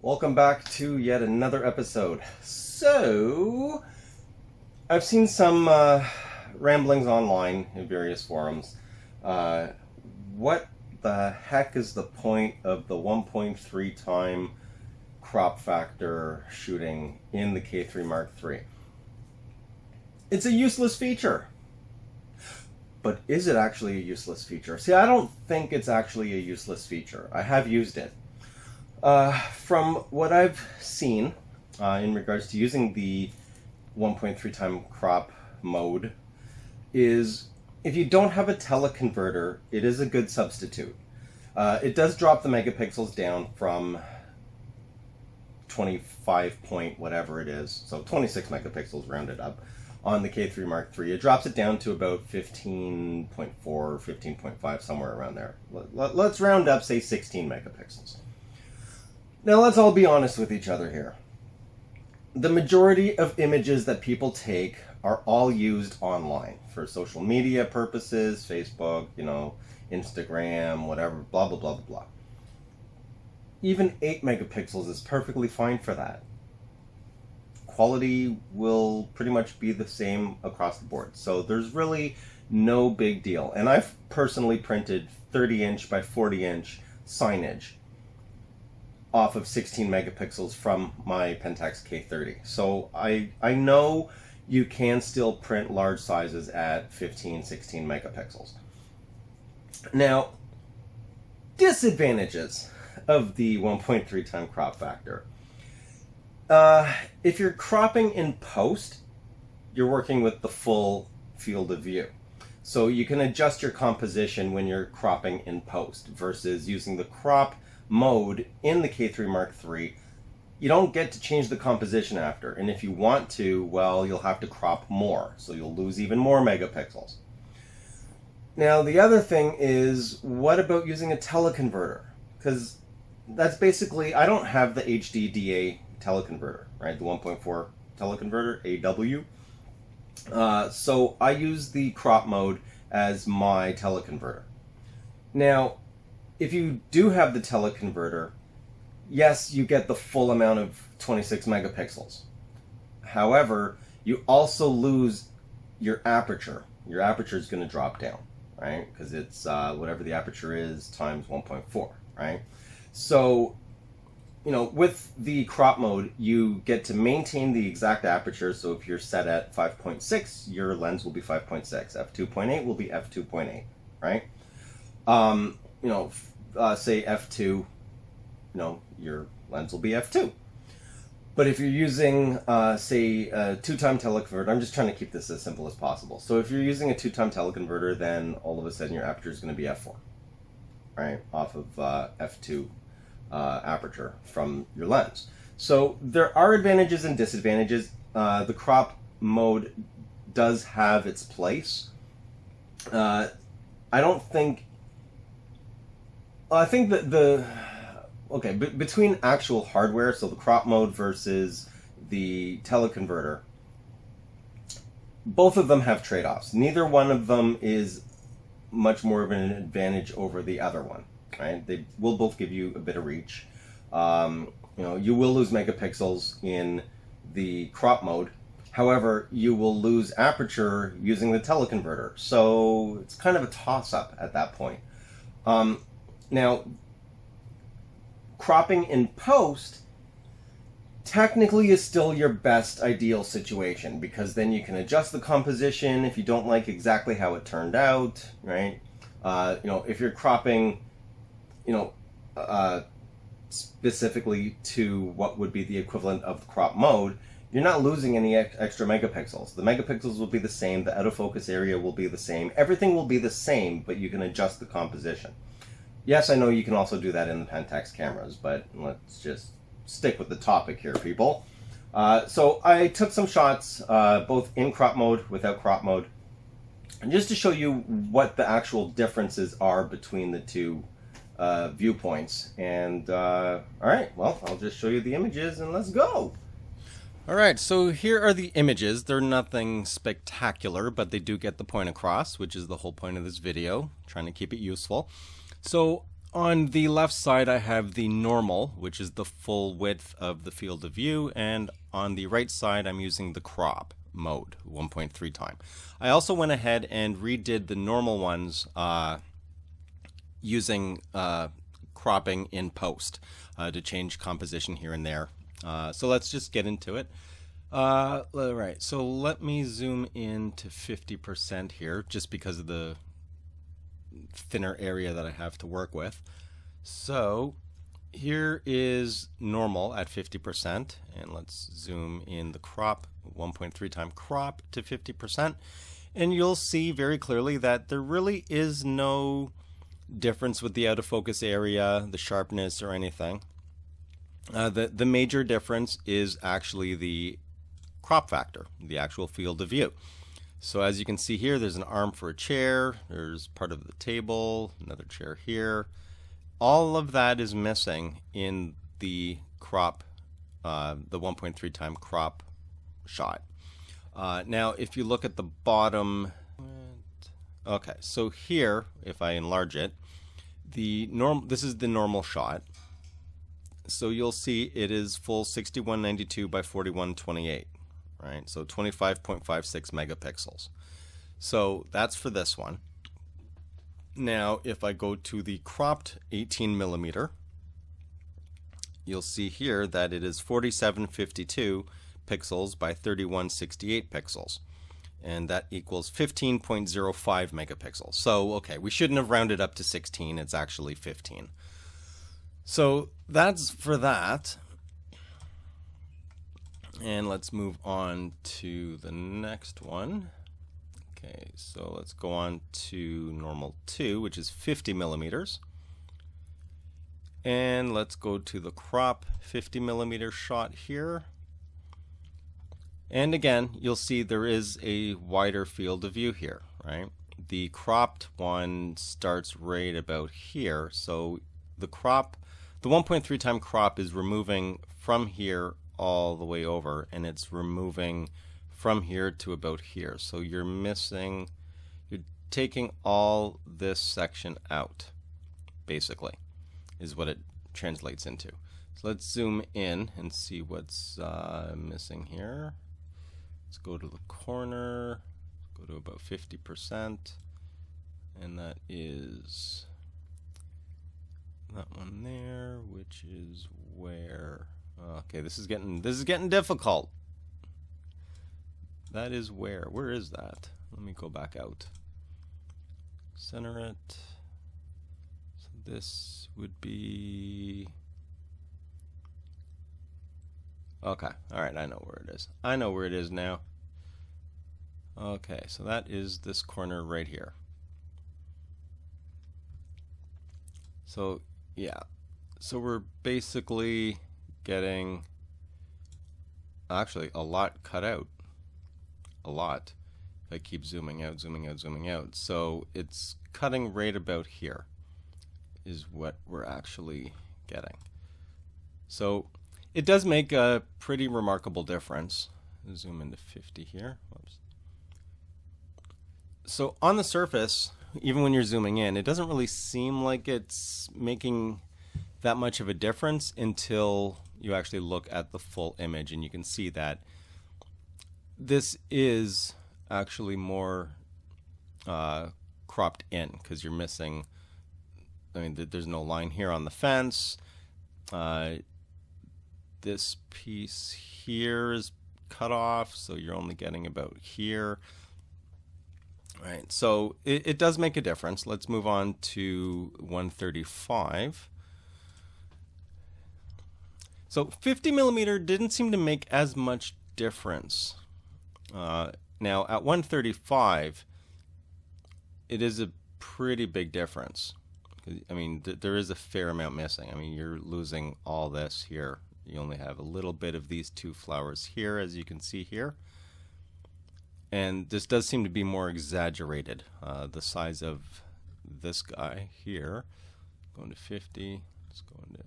Welcome back to yet another episode. So, I've seen some ramblings online in various forums. What the heck is the point of the 1.3 time crop factor shooting in the K3 Mark III? It's a useless feature. But is it actually a useless feature? See, I don't think it's actually a useless feature. I have used it. From what I've seen in regards to using the 1.3 time crop mode is if you don't have a teleconverter, it is a good substitute. It does drop the megapixels down from 25 point whatever it is, so 26 megapixels rounded up on the K3 Mark III. It drops it down to about 15.4 or 15.5, somewhere around there. Let's round up, say 16 megapixels. Now let's all be honest with each other here. The majority of images that people take are all used online for social media purposes, Facebook, Instagram, whatever, blah, blah, blah, blah, blah. Even 8 megapixels is perfectly fine for that. Quality will pretty much be the same across the board. So there's really no big deal. And I've personally printed 30-inch by 40-inch signage off of 16 megapixels from my Pentax K-3. So I know you can still print large sizes at 15, 16 megapixels. Now, disadvantages of the 1.3 time crop factor. If you're cropping in post, you're working with the full field of view. So you can adjust your composition when you're cropping in post versus using the crop mode in the K3 Mark III. You don't get to change the composition after, and if you want to, well, you'll have to crop more, so you'll lose even more megapixels. Now the other thing is, what about using a teleconverter? Because that's basically, I don't have the HDDA teleconverter, right? The 1.4 teleconverter, AW. So I use the crop mode as my teleconverter. Now, if you do have the teleconverter, yes, you get the full amount of 26 megapixels. However, you also lose your aperture. Your aperture is going to drop down, right? Because it's whatever the aperture is times 1.4, right? So, with the crop mode, you get to maintain the exact aperture. So if you're set at 5.6, your lens will be 5.6. f2.8 will be f2.8, right? Say f2, your lens will be f2. But if you're using, say, a 2-time teleconverter, I'm just trying to keep this as simple as possible. So if you're using a 2-time teleconverter, then all of a sudden your aperture is going to be f4, right? Off of f2 aperture from your lens. So there are advantages and disadvantages. The crop mode does have its place. I think that between actual hardware, so the crop mode versus the teleconverter, both of them have trade-offs. Neither one of them is much more of an advantage over the other one, right? They will both give you a bit of reach. You will lose megapixels in the crop mode. However, you will lose aperture using the teleconverter. So it's kind of a toss-up at that point. Now, cropping in post technically is still your best ideal situation, because then you can adjust the composition if you don't like exactly how it turned out, right? If you're cropping, specifically to what would be the equivalent of the crop mode, you're not losing any extra megapixels. The megapixels will be the same, the out of focus area will be the same, everything will be the same, but you can adjust the composition. Yes, I know you can also do that in the Pentax cameras, but let's just stick with the topic here, people. So I took some shots, both in crop mode, without crop mode, and just to show you what the actual differences are between the two viewpoints. And all right, well, I'll just show you the images and let's go. All right, so here are the images. They're nothing spectacular, but they do get the point across, which is the whole point of this video, trying to keep it useful. So On the left side, I have the normal, which is the full width of the field of view, and on the right side, I'm using the crop mode, 1.3 time. I also went ahead and redid the normal ones using cropping in post to change composition here and there. So let's just get into it. All right, so let me zoom in to 50% here, just because of the thinner area that I have to work with. So here is normal at 50%, and let's zoom in the crop, 1.3 time crop to 50%, and you'll see very clearly that there really is no difference with the out of focus area, the sharpness, or anything. The major difference is actually the crop factor, the actual field of view. So as you can see here, there's an arm for a chair, there's part of the table, another chair here. All of that is missing in the crop, the 1.3 time crop shot. Now, if you look at the bottom, okay, so here, if I enlarge it, this is the normal shot. So you'll see it is full 6192 by 4128. Right, so 25.56 megapixels. So that's for this one. Now, if I go to the cropped 18 millimeter, you'll see here that it is 4752 pixels by 3168 pixels. And that equals 15.05 megapixels. So, okay, we shouldn't have rounded up to 16. It's actually 15. So that's for that. And let's move on to the next one. Okay, so let's go on to normal 2, which is 50 millimeters. And let's go to the crop 50 millimeter shot here. And again, you'll see there is a wider field of view here, right? The cropped one starts right about here. So the 1.3 time crop is removing from here all the way over, and it's removing from here to about here. So you're taking all this section out, basically, is what it translates into. So let's zoom in and see what's missing here. Let's go to the corner, go to about 50%, and that is that one there, which is where, okay, this is getting difficult. That is where is that? Let me go back out. Center it. So this would be, okay, all right, I know where it is. I know where it is now. Okay, so that is this corner right here. So yeah, so we're basically getting actually a lot cut out. A lot. If I keep zooming out, zooming out, zooming out. So it's cutting right about here is what we're actually getting. So it does make a pretty remarkable difference. Zoom into 50 here. Whoops. So on the surface, even when you're zooming in, it doesn't really seem like it's making that much of a difference until you actually look at the full image, and you can see that this is actually more cropped in, because you're missing, I mean, there's no line here on the fence. This piece here is cut off, so you're only getting about here. Right, so it does make a difference. Let's move on to 135. So 50 millimeter didn't seem to make as much difference. Now at 135, it is a pretty big difference. I mean, there is a fair amount missing. I mean, you're losing all this here. You only have a little bit of these two flowers here, as you can see here. And this does seem to be more exaggerated. The size of this guy here, going to 50, let's go into,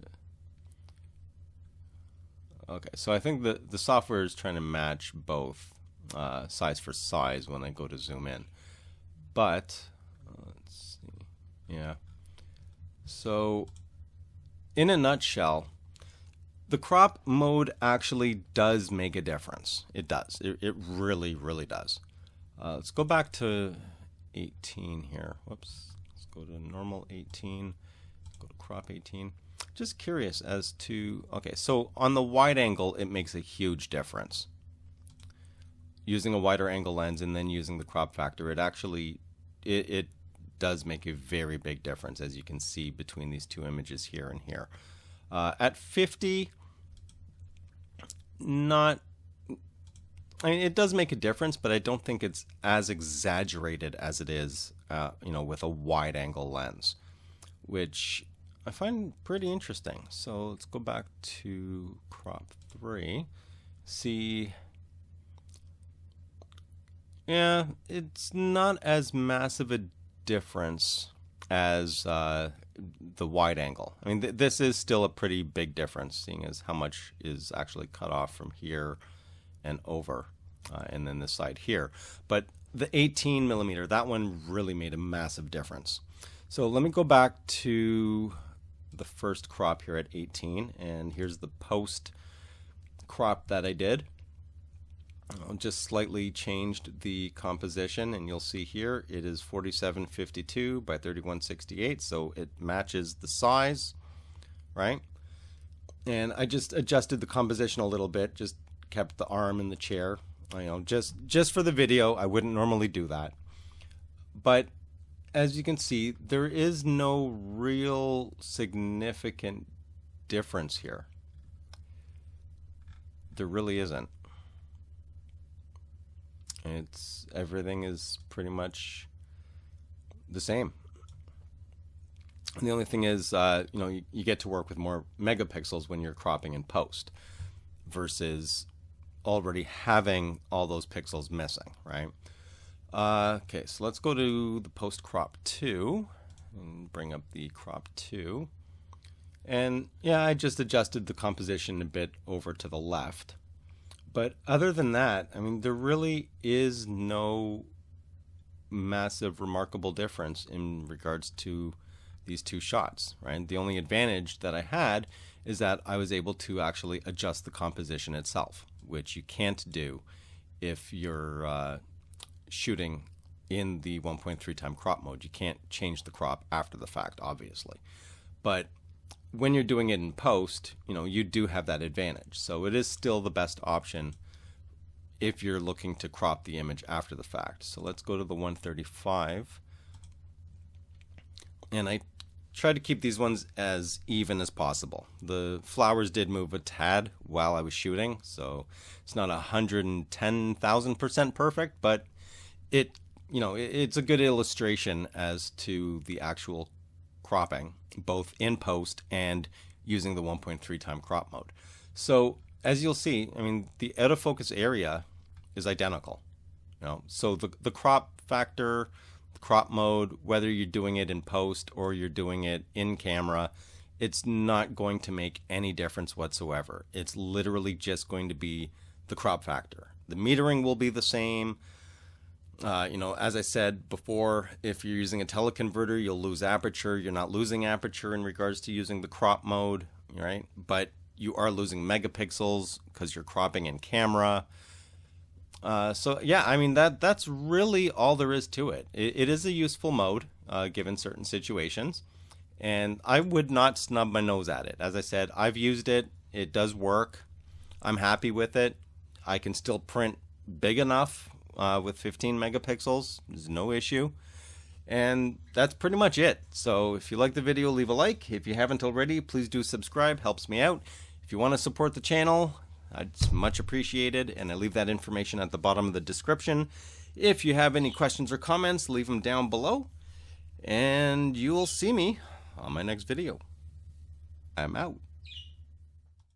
okay, so I think the software is trying to match both size for size when I go to zoom in. But, let's see, yeah. So in a nutshell, the crop mode actually does make a difference. It does. It really, really does. Let's go back to 18 here. Whoops. Let's go to normal 18. Go to crop 18. Just curious as to, okay, so on the wide angle, it makes a huge difference. Using a wider angle lens and then using the crop factor, it actually, it does make a very big difference, as you can see between these two images here and here. At 50, not, I mean, it does make a difference, but I don't think it's as exaggerated as it is, with a wide angle lens, which I find pretty interesting. So let's go back to crop 3. See, yeah, it's not as massive a difference as the wide angle. I mean, this is still a pretty big difference, seeing as how much is actually cut off from here and over, and then this side here. But the 18 millimeter, that one really made a massive difference. So let me go back to the first crop here at 18, and here's the post crop that I did. I just slightly changed the composition, and you'll see here it is 4752 by 3168, so it matches the size, right? And I just adjusted the composition a little bit, just kept the arm in the chair, just for the video. I wouldn't normally do that, but as you can see, there is no real significant difference here. There really isn't. Everything is pretty much the same. And the only thing is, you get to work with more megapixels when you're cropping in post versus already having all those pixels missing, right? Okay, so let's go to the post crop 2 and bring up the crop 2. And yeah, I just adjusted the composition a bit over to the left. But other than that, I mean, there really is no massive, remarkable difference in regards to these two shots, right? The only advantage that I had is that I was able to actually adjust the composition itself, which you can't do if you're shooting in the 1.3 time crop mode. You can't change the crop after the fact, obviously. But when you're doing it in post, you do have that advantage. So it is still the best option if you're looking to crop the image after the fact. So let's go to the 135. And I tried to keep these ones as even as possible. The flowers did move a tad while I was shooting, so it's not 110,000% perfect, but it's a good illustration as to the actual cropping, both in post and using the 1.3 time crop mode. So as you'll see, I mean, the out of focus area is identical. So the crop factor, the crop mode, whether you're doing it in post or you're doing it in camera, it's not going to make any difference whatsoever. It's literally just going to be the crop factor. The metering will be the same. As I said before, if you're using a teleconverter, you'll lose aperture. You're not losing aperture in regards to using the crop mode, right? But you are losing megapixels because you're cropping in camera. So yeah, I mean, that's really all there is to it. It is a useful mode given certain situations, and I would not snub my nose at it. As I said, I've used it. It does work. I'm happy with it. I can still print big enough with 15 megapixels. There's no issue. And that's pretty much it. So if you like the video, leave a like. If you haven't already, please do subscribe. Helps me out. If you want to support the channel, it's much appreciated, and I leave that information at the bottom of the description. If you have any questions or comments, leave them down below, and you'll see me on my next video. I'm out.